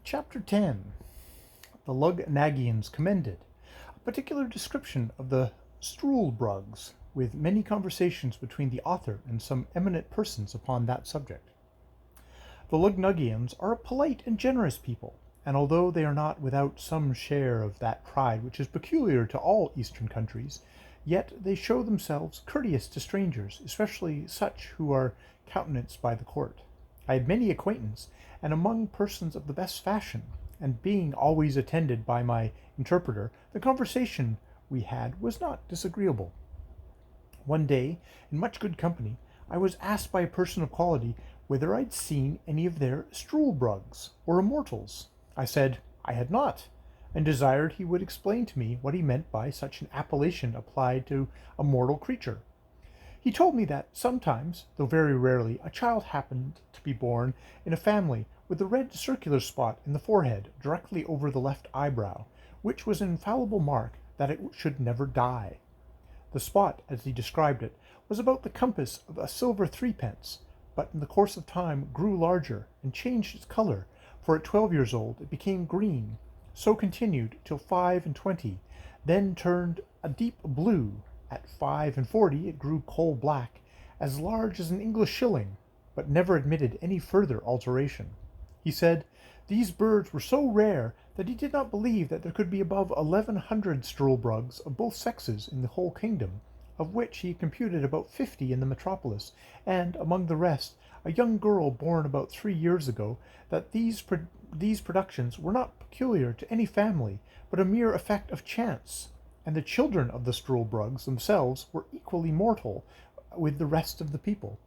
Chapter 10. The Lugnagians commended. A particular description of the Struldbrugs, with many conversations between the author and some eminent persons upon that subject. The Lugnagians are a polite and generous people, and although they are not without some share of that pride which is peculiar to all eastern countries, yet they show themselves courteous to strangers, especially such who are countenanced by the court. I had many acquaintance, and among persons of the best fashion, and being always attended by my interpreter, the conversation we had was not disagreeable. One day, in much good company, I was asked by a person of quality whether I'd seen any of their Struldbrugs, or immortals. I said I had not, and desired he would explain to me what he meant by such an appellation applied to a mortal creature. He told me that sometimes, though very rarely, a child happened to be born in a family with a red circular spot in the forehead directly over the left eyebrow, which was an infallible mark that it should never die. The spot, as he described it, was about the compass of a silver threepence, but in the course of time grew larger and changed its color, for at 12 years old it became green, so continued till 25, then turned a deep blue. At 45 it grew coal black, as large as an English shilling, but never admitted any further alteration. He said these birds were so rare that he did not believe that there could be above 1100 Struldbrugs of both sexes in the whole kingdom, of which he computed about 50 in the metropolis, and, among the rest, a young girl born about 3 years ago, that these productions were not peculiar to any family, but a mere effect of chance, and the children of the Struldbrugs themselves were equally mortal with the rest of the people.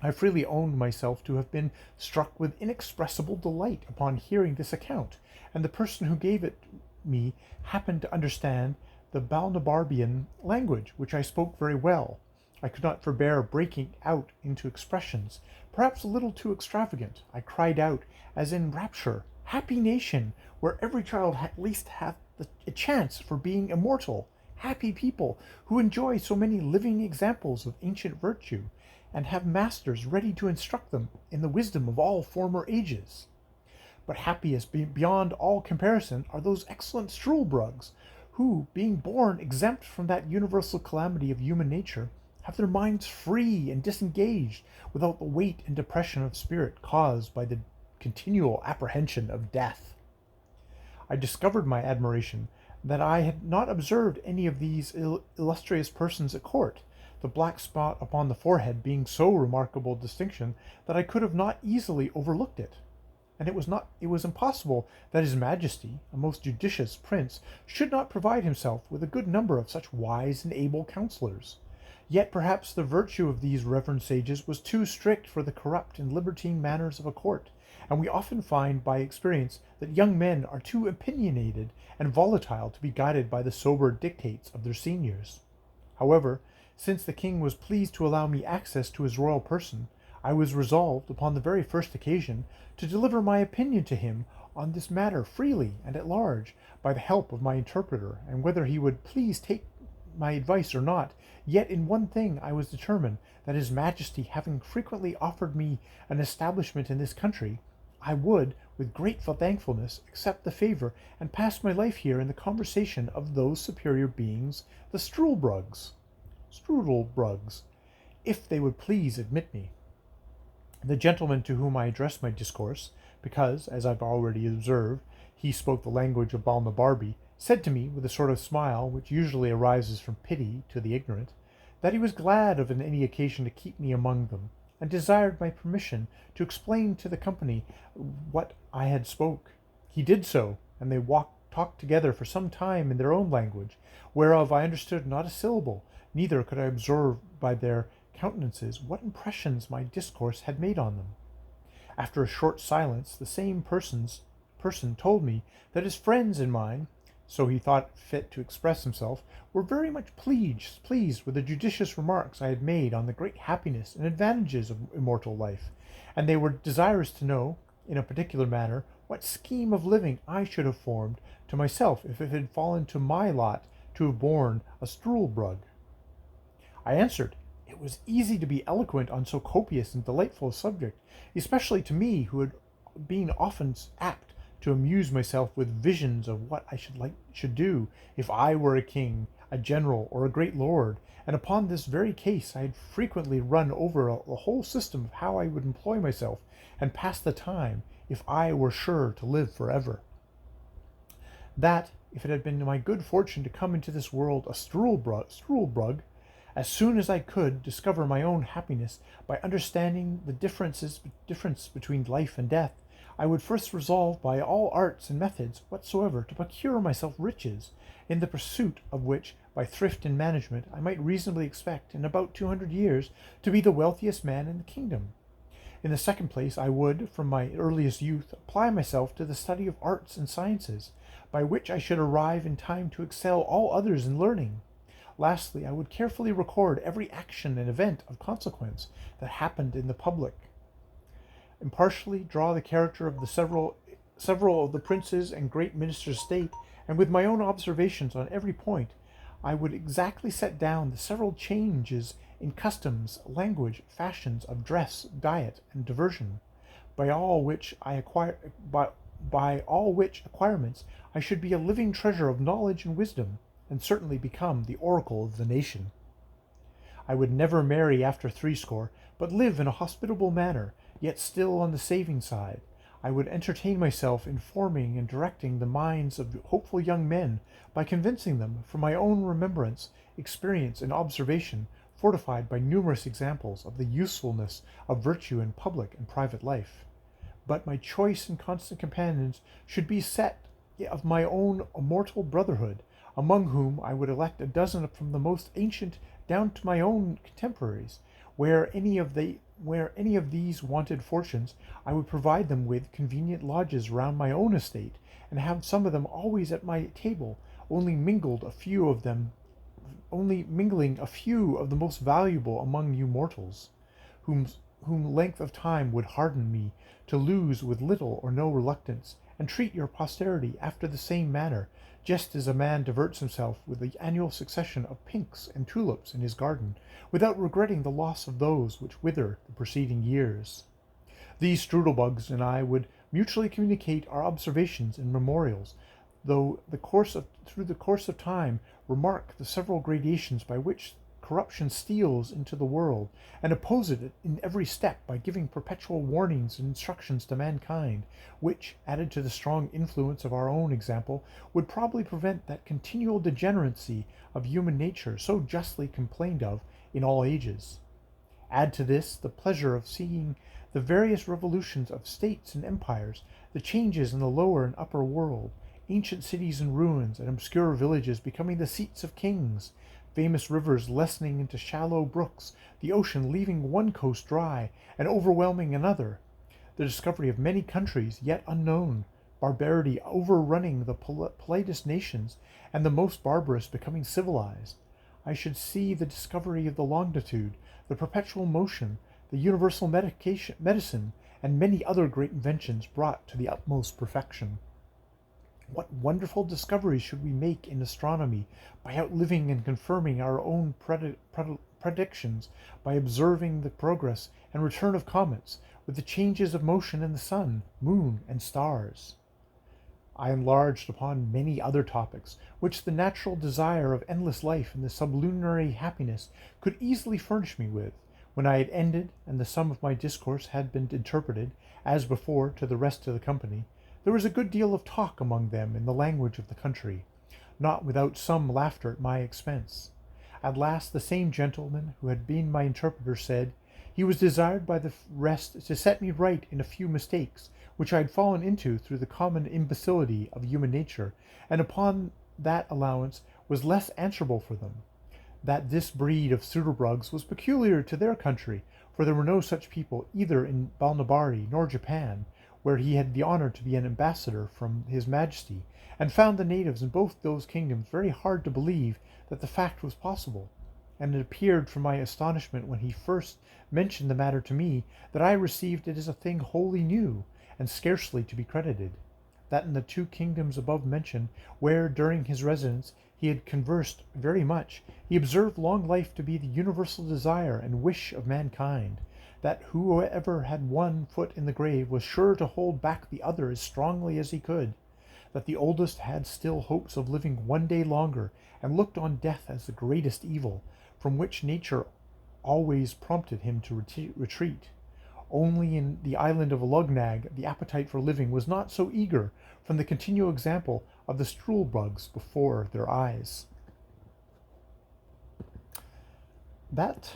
I freely owned myself to have been struck with inexpressible delight upon hearing this account, and the person who gave it me happened to understand the Balnibarbian language, which I spoke very well. I could not forbear breaking out into expressions, perhaps a little too extravagant. I cried out, as in rapture, "Happy nation, where every child at least hath a chance for being immortal! Happy people, who enjoy so many living examples of ancient virtue, and have masters ready to instruct them in the wisdom of all former ages! But happiest beyond all comparison are those excellent Struldbrugs, who, being born exempt from that universal calamity of human nature, have their minds free and disengaged, without the weight and depression of spirit caused by the continual apprehension of death." I discovered my admiration that I had not observed any of these illustrious persons at court, the black spot upon the forehead being so remarkable a distinction that I could have not easily overlooked it. And it was impossible that his Majesty, a most judicious prince, should not provide himself with a good number of such wise and able counsellors. Yet perhaps the virtue of these reverend sages was too strict for the corrupt and libertine manners of a court, and we often find by experience that young men are too opinionated and volatile to be guided by the sober dictates of their seniors. However, since the king was pleased to allow me access to his royal person, I was resolved, upon the very first occasion, to deliver my opinion to him on this matter freely and at large, by the help of my interpreter, and whether he would please take my advice or not, yet in one thing I was determined, that his Majesty having frequently offered me an establishment in this country, I would, with grateful thankfulness, accept the favour, and pass my life here in the conversation of those superior beings, the Struldbrugs, if they would please admit me. The gentleman to whom I addressed my discourse, because, as I've already observed, he spoke the language of Balnibarbi, said to me, with a sort of smile which usually arises from pity to the ignorant, that he was glad of any occasion to keep me among them, and desired my permission to explain to the company what I had spoke. He did so, and they talked together for some time in their own language, whereof I understood not a syllable, neither could I observe by their countenances what impressions my discourse had made on them. After a short silence, the same person told me that his friends and mine, so he thought fit to express himself, were very much pleased with the judicious remarks I had made on the great happiness and advantages of immortal life, and they were desirous to know, in a particular manner, what scheme of living I should have formed to myself if it had fallen to my lot to have borne a Struldbrug. I answered, it was easy to be eloquent on so copious and delightful a subject, especially to me who had been often apt to amuse myself with visions of what I should do if I were a king, a general, or a great lord, and upon this very case I had frequently run over a whole system of how I would employ myself and pass the time if I were sure to live forever. That, if it had been my good fortune to come into this world a Struldbrug, as soon as I could discover my own happiness by understanding the difference between life and death, I would first resolve by all arts and methods whatsoever to procure myself riches, in the pursuit of which, by thrift and management, I might reasonably expect, in about 200 years, to be the wealthiest man in the kingdom. In the second place, I would, from my earliest youth, apply myself to the study of arts and sciences, by which I should arrive in time to excel all others in learning. Lastly, I would carefully record every action and event of consequence that happened in the public, impartially draw the character of the several of the princes and great ministers of state, and with my own observations on every point, I would exactly set down the several changes in customs, language, fashions of dress, diet, and diversion, by all which acquirements I should be a living treasure of knowledge and wisdom, and certainly become the oracle of the nation. I would never marry after 60, but live in a hospitable manner, yet still on the saving side. I would entertain myself in forming and directing the minds of hopeful young men by convincing them, from my own remembrance, experience, and observation, fortified by numerous examples of the usefulness of virtue in public and private life. But my choice and constant companions should be set of my own immortal brotherhood, among whom I would elect a dozen from the most ancient down to my own contemporaries. Where any of these wanted fortunes, I would provide them with convenient lodges round my own estate, and have some of them always at my table, only mingling a few of the most valuable among you mortals, whom length of time would harden me to lose with little or no reluctance, and treat your posterity after the same manner, just as a man diverts himself with the annual succession of pinks and tulips in his garden, without regretting the loss of those which wither the preceding years. These Strudelbugs and I would mutually communicate our observations and memorials, through the course of time remark the several gradations by which corruption steals into the world, and oppose it in every step by giving perpetual warnings and instructions to mankind, which, added to the strong influence of our own example, would probably prevent that continual degeneracy of human nature so justly complained of in all ages. Add to this the pleasure of seeing the various revolutions of states and empires, the changes in the lower and upper world, ancient cities in ruins, and obscure villages becoming the seats of kings, famous rivers lessening into shallow brooks, the ocean leaving one coast dry and overwhelming another, the discovery of many countries yet unknown, barbarity overrunning the politest nations, and the most barbarous becoming civilized. I should see the discovery of the longitude, the perpetual motion, the universal medicine, and many other great inventions brought to the utmost perfection. What wonderful discoveries should we make in astronomy by outliving and confirming our own predictions, by observing the progress and return of comets, with the changes of motion in the sun, moon, and stars. I enlarged upon many other topics, which the natural desire of endless life and the sublunary happiness could easily furnish me with. When I had ended, and the sum of my discourse had been interpreted, as before, to the rest of the company, there was a good deal of talk among them in the language of the country, not without some laughter at my expense. At last the same gentleman who had been my interpreter said, he was desired by the rest to set me right in a few mistakes, which I had fallen into through the common imbecility of human nature, and upon that allowance was less answerable for them. That this breed of Strudelbugs was peculiar to their country, for there were no such people either in Balnibarri nor Japan, where he had the honor to be an ambassador from his Majesty, and found the natives in both those kingdoms very hard to believe that the fact was possible. And it appeared from my astonishment when he first mentioned the matter to me, that I received it as a thing wholly new, and scarcely to be credited, that in the 2 kingdoms above mentioned, where during his residence he had conversed very much, he observed long life to be the universal desire and wish of mankind, that whoever had one foot in the grave was sure to hold back the other as strongly as he could, that the oldest had still hopes of living one day longer, and looked on death as the greatest evil, from which nature always prompted him to retreat. Only in the island of Ulugnag the appetite for living was not so eager, from the continual example of the Strulbugs before their eyes. That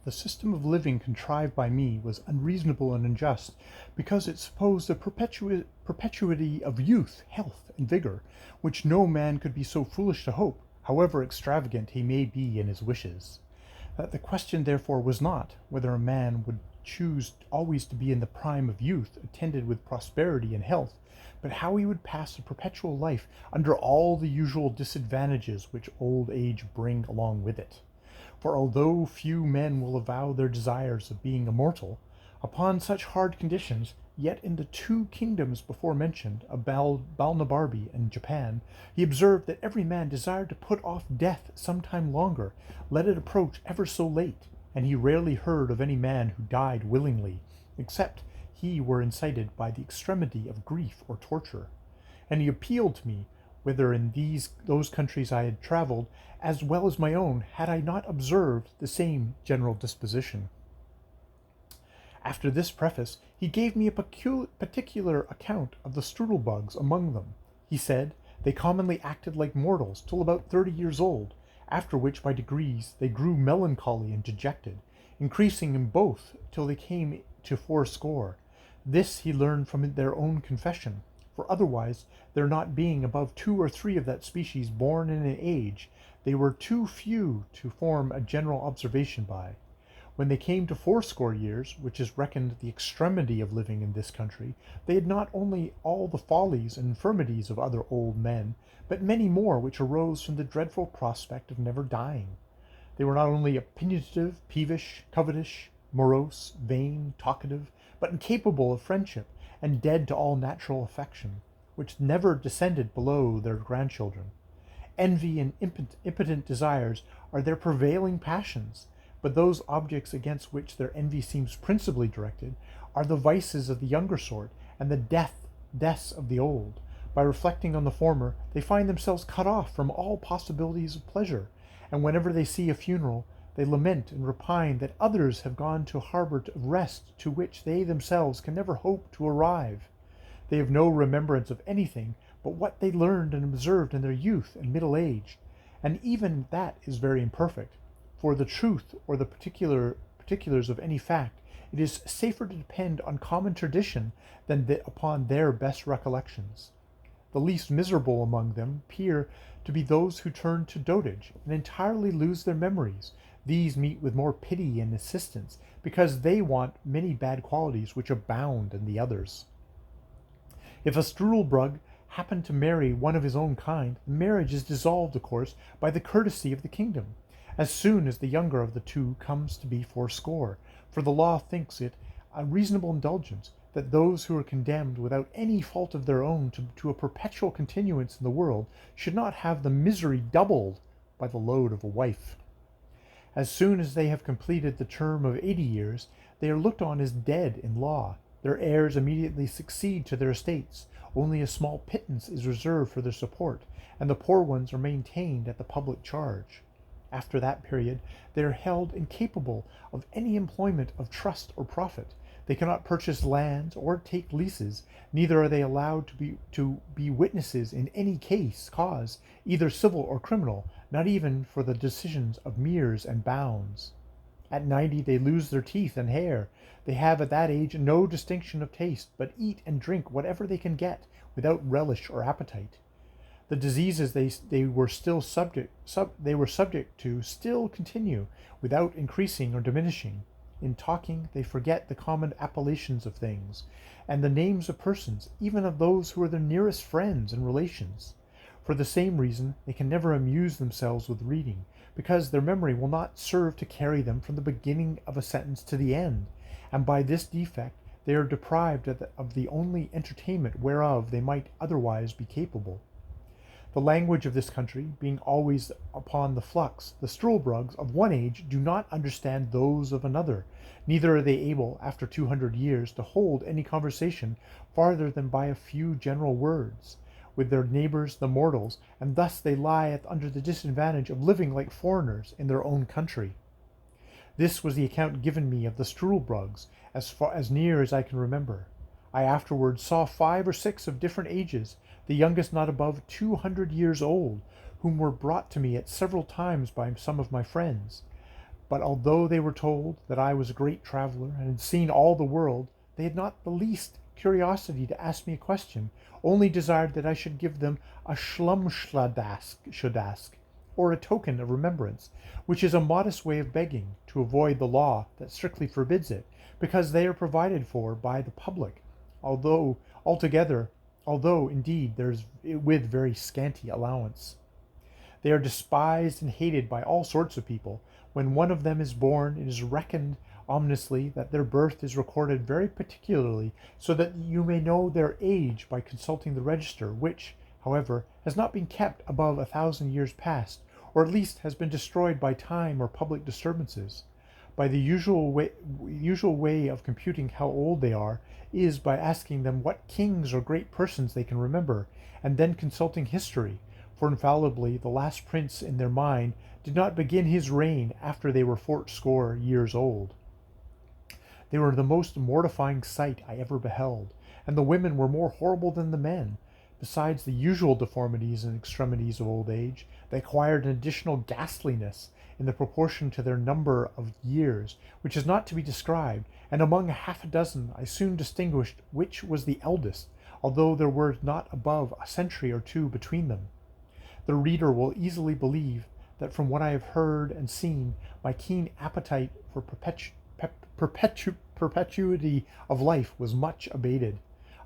the system of living contrived by me was unreasonable and unjust, because it supposed a perpetuity of youth, health, and vigor, which no man could be so foolish to hope, however extravagant he may be in his wishes. That the question therefore was not whether a man would choose always to be in the prime of youth, attended with prosperity and health, but how he would pass a perpetual life under all the usual disadvantages which old age bring along with it. For although few men will avow their desires of being immortal, upon such hard conditions, yet in the two kingdoms before mentioned, of Balnibarbi and Japan, he observed that every man desired to put off death some time longer, let it approach ever so late, and he rarely heard of any man who died willingly, except he were incited by the extremity of grief or torture. And he appealed to me, whether in those countries I had travelled, as well as my own, had I not observed the same general disposition. After this preface, he gave me a particular account of the Strudelbugs among them. He said, they commonly acted like mortals till about 30 years old, after which by degrees they grew melancholy and dejected, increasing in both till they came to 80. This he learned from their own confession, for otherwise, there not being above 2 or 3 of that species born in an age, they were too few to form a general observation by. When they came to 80 years, which is reckoned the extremity of living in this country, they had not only all the follies and infirmities of other old men, but many more which arose from the dreadful prospect of never dying. They were not only opinionative, peevish, covetous, morose, vain, talkative, but incapable of friendship, and dead to all natural affection, which never descended below their grandchildren. Envy and impotent desires are their prevailing passions, but those objects against which their envy seems principally directed are the vices of the younger sort, and the deaths of the old. By reflecting on the former, they find themselves cut off from all possibilities of pleasure, and whenever they see a funeral, they lament and repine that others have gone to a harbour of rest to which they themselves can never hope to arrive. They have no remembrance of anything but what they learned and observed in their youth and middle age, and even that is very imperfect. For the truth or the particulars of any fact, it is safer to depend on common tradition than upon their best recollections. The least miserable among them appear to be those who turn to dotage and entirely lose their memories. These meet with more pity and assistance, because they want many bad qualities which abound in the others. If a Strudelbrug happen to marry one of his own kind, the marriage is dissolved, of course, by the courtesy of the kingdom, as soon as the younger of the two comes to be 80, for the law thinks it a reasonable indulgence that those who are condemned without any fault of their own to a perpetual continuance in the world should not have the misery doubled by the load of a wife. As soon as they have completed the term of 80 years, they are looked on as dead in law. Their heirs immediately succeed to their estates. Only a small pittance is reserved for their support, and the poor ones are maintained at the public charge. After that period, they are held incapable of any employment of trust or profit. They cannot purchase lands or take leases, neither are they allowed to be witnesses in any cause, either civil or criminal, not even for the decisions of meres and bounds. At 90 they lose their teeth and hair. They have at that age no distinction of taste, but eat and drink whatever they can get, without relish or appetite. The diseases they were subject to still continue, without increasing or diminishing. In talking, they forget the common appellations of things, and the names of persons, even of those who are their nearest friends and relations. For the same reason, they can never amuse themselves with reading, because their memory will not serve to carry them from the beginning of a sentence to the end, and by this defect they are deprived of the only entertainment whereof they might otherwise be capable. The language of this country being always upon the flux, the Struldbrugs of one age do not understand those of another, neither are they able, after 200 years, to hold any conversation farther than by a few general words with their neighbours the mortals, and thus they lie under the disadvantage of living like foreigners in their own country. This was the account given me of the Struldbrugs, as near as I can remember. I afterwards saw 5 or 6 of different ages, the youngest not above 200 years old, whom were brought to me at several times by some of my friends. But although they were told that I was a great traveller and had seen all the world, they had not the least curiosity to ask me a question, only desired that I should give them a schlumschladask, or a token of remembrance, which is a modest way of begging, to avoid the law that strictly forbids it, because they are provided for by the public, although indeed there's with very scanty allowance. They are despised and hated by all sorts of people. When one of them is born, it is reckoned ominously that their birth is recorded very particularly, so that you may know their age by consulting the register, which, however, has not been kept above 1,000 years past, or at least has been destroyed by time or public disturbances. By the usual way of computing how old they are is by asking them what kings or great persons they can remember, and then consulting history, for infallibly the last prince in their mind did not begin his reign after they were 80 years old. They were the most mortifying sight I ever beheld, and the women were more horrible than the men. Besides the usual deformities and extremities of old age, they acquired an additional ghastliness in the proportion to their number of years, which is not to be described, and among 6 I soon distinguished which was the eldest, although there were not above a century or 2 between them. The reader will easily believe that from what I have heard and seen, my keen appetite for perpetuity of life was much abated.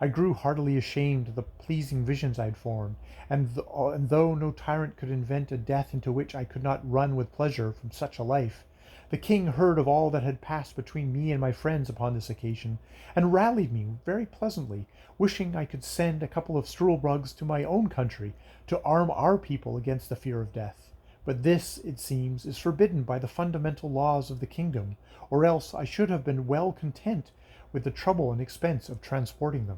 I grew heartily ashamed of the pleasing visions I had formed, and though no tyrant could invent a death into which I could not run with pleasure from such a life, the king heard of all that had passed between me and my friends upon this occasion, and rallied me very pleasantly, wishing I could send a couple of Struldbrugs to my own country, to arm our people against the fear of death. But this, it seems, is forbidden by the fundamental laws of the kingdom, or else I should have been well content with the trouble and expense of transporting them.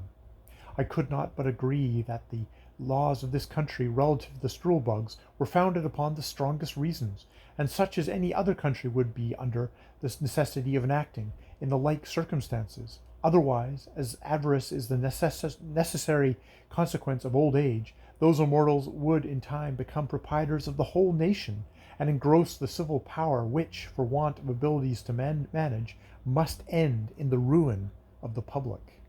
I could not but agree that the laws of this country relative to the Struldbrugs were founded upon the strongest reasons, and such as any other country would be under the necessity of enacting in the like circumstances. Otherwise, as avarice is the necessary consequence of old age, those immortals would in time become proprietors of the whole nation, and engross the civil power, which, for want of abilities to manage, must end in the ruin of the public.